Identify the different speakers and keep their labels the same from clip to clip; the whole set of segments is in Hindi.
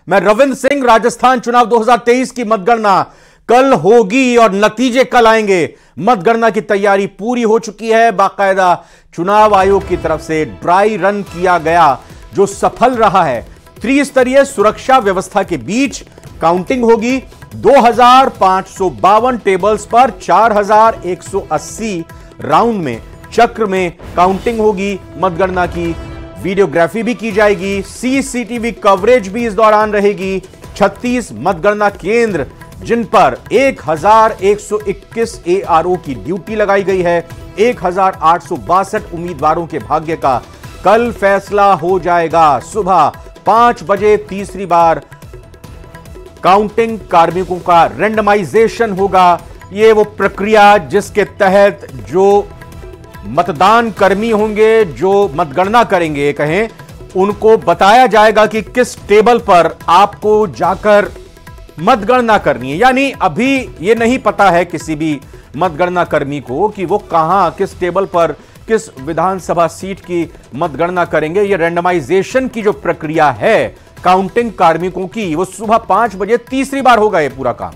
Speaker 1: मैं रविंद्र सिंह। राजस्थान चुनाव 2023 की मतगणना कल होगी और नतीजे कल आएंगे। मतगणना की तैयारी पूरी हो चुकी है। बाकायदा चुनाव आयोग की तरफ से ड्राई रन किया गया जो सफल रहा है। त्रिस्तरीय सुरक्षा व्यवस्था के बीच काउंटिंग होगी। 2552 टेबल्स पर 4180 राउंड में चक्र में काउंटिंग होगी। मतगणना की वीडियोग्राफी भी की जाएगी। सीसीटीवी कवरेज भी इस दौरान रहेगी। 36 मतगणना केंद्र जिन पर 1121 एआरओ की ड्यूटी लगाई गई है। 1862 उम्मीदवारों के भाग्य का कल फैसला हो जाएगा। सुबह 5 बजे तीसरी बार काउंटिंग कार्मिकों का रैंडमाइजेशन होगा। यह वो प्रक्रिया जिसके तहत जो मतदान कर्मी होंगे, जो मतगणना करेंगे कहें, उनको बताया जाएगा कि किस टेबल पर आपको जाकर मतगणना करनी है। यानी अभी यह नहीं पता है किसी भी मतगणना कर्मी को कि वो कहां, किस टेबल पर, किस विधानसभा सीट की मतगणना करेंगे। यह रैंडमाइजेशन की जो प्रक्रिया है काउंटिंग कार्मिकों की, वो सुबह 5 बजे तीसरी बार होगा यह पूरा काम।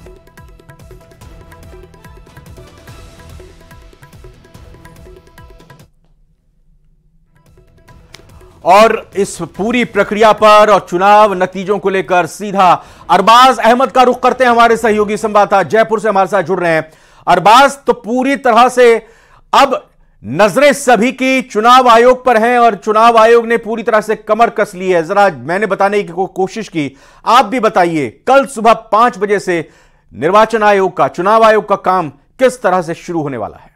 Speaker 1: और इस पूरी प्रक्रिया पर और चुनाव नतीजों को लेकर सीधा अरबाज अहमद का रुख करते हैं। हमारे सहयोगी संवाददाता जयपुर से हमारे साथ जुड़ रहे हैं। अरबाज, तो पूरी तरह से अब नजरें सभी की चुनाव आयोग पर हैं और चुनाव आयोग ने पूरी तरह से कमर कस ली है। जरा मैंने बताने की कोशिश की, आप भी बताइए कल सुबह 5 बजे से निर्वाचन आयोग का, चुनाव आयोग का काम किस तरह से शुरू होने वाला है?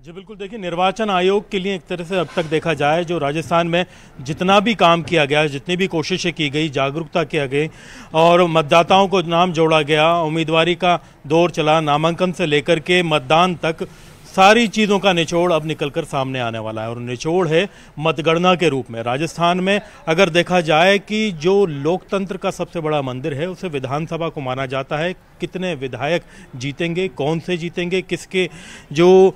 Speaker 2: जी बिल्कुल, देखिए निर्वाचन आयोग के लिए एक तरह से अब तक देखा जाए जो राजस्थान में जितना भी काम किया गया, जितनी भी कोशिशें की गई, जागरूकता किया गई और मतदाताओं को नाम जोड़ा गया, उम्मीदवारी का दौर चला, नामांकन से लेकर के मतदान तक सारी चीज़ों का निचोड़ अब निकलकर सामने आने वाला है। और निचोड़ है मतगणना के रूप में। राजस्थान में अगर देखा जाए कि जो लोकतंत्र का सबसे बड़ा मंदिर है उसे विधानसभा को माना जाता है। कितने विधायक जीतेंगे, कौन से जीतेंगे, किसके जो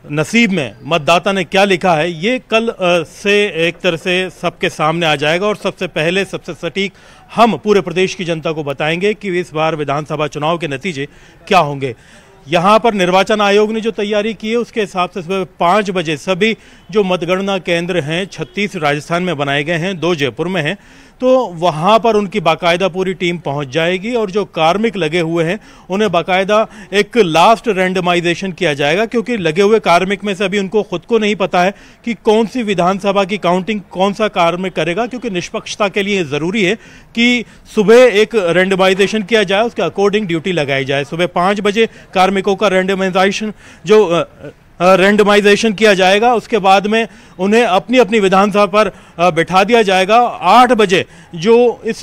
Speaker 2: नसीब में मतदाता ने क्या लिखा है, ये कल से एक तरह से सबके सामने आ जाएगा। और सबसे पहले, सबसे सटीक हम पूरे प्रदेश की जनता को बताएंगे कि इस बार विधानसभा चुनाव के नतीजे क्या होंगे। यहाँ पर निर्वाचन आयोग ने जो तैयारी की है उसके हिसाब से सुबह 5 बजे सभी जो मतगणना केंद्र हैं 36 राजस्थान में बनाए गए हैं, 2 जयपुर में हैं, तो वहाँ पर उनकी बाकायदा पूरी टीम पहुँच जाएगी और जो कार्मिक लगे हुए हैं उन्हें बाकायदा एक लास्ट रैंडमाइजेशन किया जाएगा। क्योंकि लगे हुए कार्मिक में से अभी उनको खुद को नहीं पता है कि कौन सी विधानसभा की काउंटिंग कौन सा कार्मिक करेगा। क्योंकि निष्पक्षता के लिए ज़रूरी है कि सुबह एक रैंडमाइजेशन किया जाए, उसके अकॉर्डिंग ड्यूटी लगाई जाए। सुबह 5 बजे कार्मिकों का रैंडमाइजेशन किया जाएगा। उसके बाद में उन्हें अपनी अपनी विधानसभा पर बिठा दिया जाएगा। 8 बजे जो इस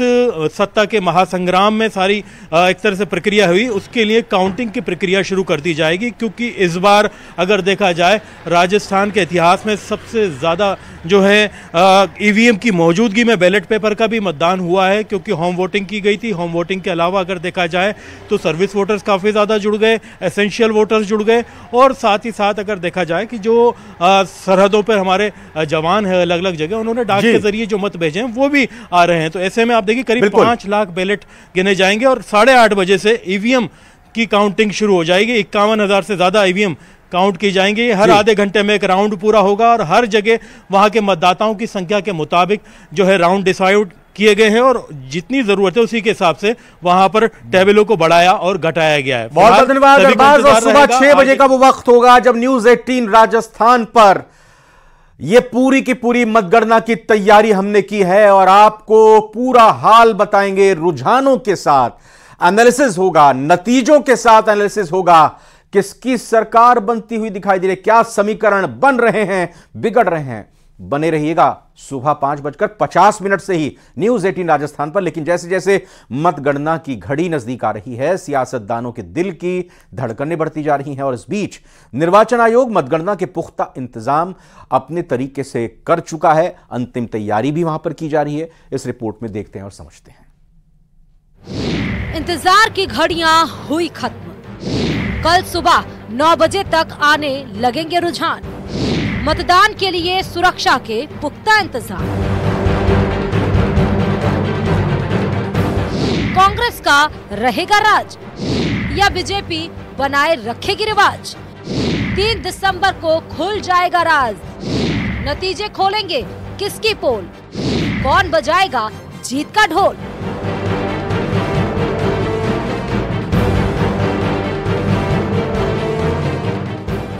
Speaker 2: सत्ता के महासंग्राम में सारी एक तरह से प्रक्रिया हुई, उसके लिए काउंटिंग की प्रक्रिया शुरू कर दी जाएगी। क्योंकि इस बार अगर देखा जाए राजस्थान के इतिहास में सबसे ज़्यादा जो है ईवीएम की मौजूदगी में बैलेट पेपर का भी मतदान हुआ है। क्योंकि होम वोटिंग की गई थी। होम वोटिंग के अलावा अगर देखा जाए तो सर्विस वोटर्स काफ़ी ज़्यादा जुड़ गए, एसेंशियल वोटर्स जुड़ गए और साथ ही साथ अगर देखा जाए कि जो सरहदों पर हमारे जवान है अलग अलग जगह, उन्होंने डाक के जरिए जो मत भेजे हैं वो भी आ रहे हैं। तो ऐसे में आप देखिए करीब 5 लाख बैलेट गिने जाएंगे और 8:30 बजे से ईवीएम की काउंटिंग शुरू हो जाएगी। 51,000 से ज्यादा ईवीएम काउंट की जाएंगे। हर आधे घंटे में एक राउंड पूरा होगा और हर जगह वहां के मतदाताओं की संख्या के मुताबिक जो है राउंड डिसाइड किए गए हैं और जितनी जरूरत है उसी के हिसाब से वहां पर टेबलों को बढ़ाया और घटाया गया है।
Speaker 1: बहुत बहुत धन्यवाद अरबाज। और सुबह 6 बजे का वो वक्त होगा जब न्यूज़ 18 राजस्थान पर यह पूरी की पूरी मतगणना की तैयारी हमने की है और आपको पूरा हाल बताएंगे। रुझानों के साथ एनालिसिस होगा, नतीजों के साथ एनालिसिस होगा। किसकी सरकार बनती हुई दिखाई दे रही है, क्या समीकरण बन रहे हैं, बिगड़ रहे हैं। बने रहिएगा सुबह 5:50 से ही न्यूज़ 18 राजस्थान पर। लेकिन जैसे जैसे मतगणना की घड़ी नजदीक आ रही है, सियासतदानों के दिल की धड़कनें बढ़ती जा रही हैं और इस बीच निर्वाचन आयोग मतगणना के पुख्ता इंतजाम अपने तरीके से कर चुका है। अंतिम तैयारी भी वहां पर की जा रही है। इस रिपोर्ट में देखते हैं और समझते हैं।
Speaker 3: इंतजार की घड़ियां हुई खत्म। कल सुबह 9 बजे तक आने लगेंगे रुझान। मतदान के लिए सुरक्षा के पुख्ता इंतजाम। का रहेगा राज या बीजेपी बनाए रखेगी रिवाज? 3 दिसंबर को खुल जाएगा राज, नतीजे खोलेंगे किसकी पोल, कौन बजाएगा जीत का ढोल?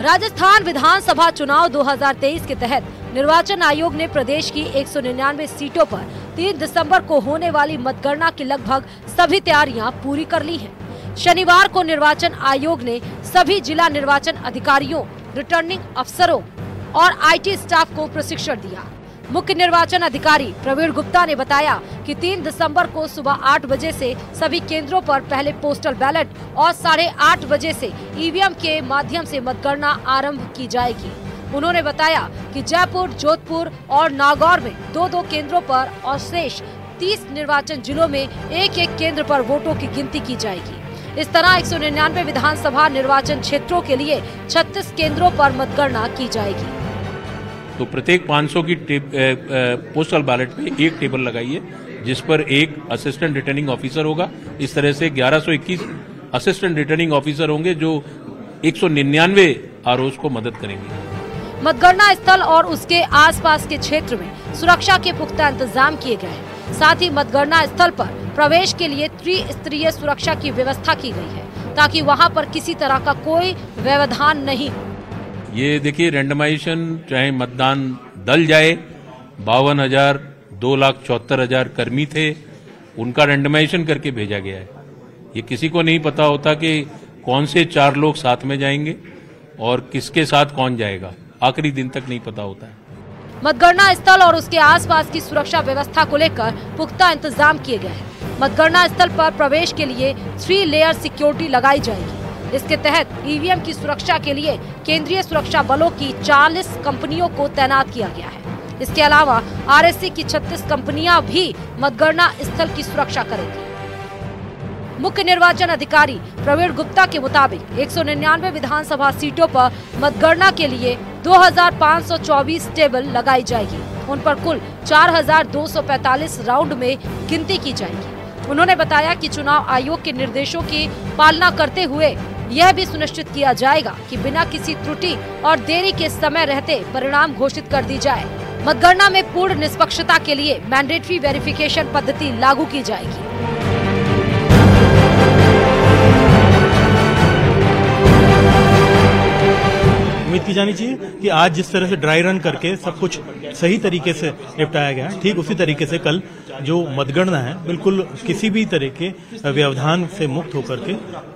Speaker 3: राजस्थान विधानसभा चुनाव 2023 के तहत निर्वाचन आयोग ने प्रदेश की 199 सीटों पर 3 दिसंबर को होने वाली मतगणना की लगभग सभी तैयारियां पूरी कर ली हैं। शनिवार को निर्वाचन आयोग ने सभी जिला निर्वाचन अधिकारियों, रिटर्निंग अफसरों और आईटी स्टाफ को प्रशिक्षण दिया। मुख्य निर्वाचन अधिकारी प्रवीण गुप्ता ने बताया कि 3 दिसंबर को सुबह 8 बजे से सभी केंद्रों पर पहले पोस्टल बैलेट और 8:30 बजे से ईवीएम के माध्यम से मतगणना आरंभ की जाएगी। उन्होंने बताया कि जयपुर, जोधपुर और नागौर में 2-2 केंद्रों पर और शेष 30 निर्वाचन जिलों में 1-1 केंद्र पर वोटों की गिनती की जाएगी। इस तरह 199 विधानसभा निर्वाचन क्षेत्रों के लिए 36 केंद्रों पर मतगणना की जाएगी।
Speaker 4: तो प्रत्येक 500 की पोस्टल बैलेट पे एक टेबल लगाइए, जिस पर एक असिस्टेंट रिटर्निंग ऑफिसर होगा। इस तरह से 1121 असिस्टेंट रिटर्निंग ऑफिसर होंगे जो 199 आरओज को मदद करेंगे।
Speaker 3: मतगणना स्थल और उसके आसपास के क्षेत्र में सुरक्षा के पुख्ता इंतजाम किए गए हैं। साथ ही मतगणना स्थल पर प्रवेश के लिए त्रिस्तरीय सुरक्षा की व्यवस्था की गई है, ताकि वहां पर किसी तरह का कोई व्यवधान नहीं हो।
Speaker 4: ये देखिए, रेंडमाइजेशन चाहे मतदान दल जाए, 52,000 2,74,000 कर्मी थे, उनका रेंडमाइजेशन करके भेजा गया है। ये किसी को नहीं पता होता कि कौन से 4 लोग साथ में जाएंगे और किसके साथ कौन जाएगा, आखिरी दिन तक नहीं पता होता है।
Speaker 3: मतगणना स्थल और उसके आसपास की सुरक्षा व्यवस्था को लेकर पुख्ता इंतजाम किए गए हैं। मतगणना स्थल पर प्रवेश के लिए 3 लेयर सिक्योरिटी लगाई जाएगी। इसके तहत ईवीएम की सुरक्षा के लिए केंद्रीय सुरक्षा बलों की 40 कंपनियों को तैनात किया गया है। इसके अलावा आरएससी की 36 कंपनियां भी मतगणना स्थल की सुरक्षा करेंगी। मुख्य निर्वाचन अधिकारी प्रवीण गुप्ता के मुताबिक 199 विधानसभा सीटों पर मतगणना के लिए 2524 टेबल लगाई जाएगी। उन पर कुल 4245 राउंड में गिनती की जाएगी। उन्होंने बताया कि चुनाव आयोग के निर्देशों की पालना करते हुए यह भी सुनिश्चित किया जाएगा कि बिना किसी त्रुटि और देरी के समय रहते परिणाम घोषित कर दी जाए। मतगणना में पूर्ण निष्पक्षता के लिए मैंडेटरी वेरिफिकेशन पद्धति लागू की जाएगी।
Speaker 2: उम्मीद की जानी चाहिए कि आज जिस तरह से ड्राई रन करके सब कुछ सही तरीके से निपटाया गया, ठीक उसी तरीके से कल जो मतगणना है बिल्कुल किसी भी तरह के व्यवधान से मुक्त होकर के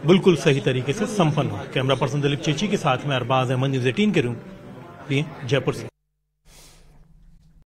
Speaker 2: बिल्कुल सही तरीके से संपन्न हो। कैमरा पर्सन दिलीप चेची के साथ में अरबाज अहमद, न्यूज़ 18 के रूम जयपुर से।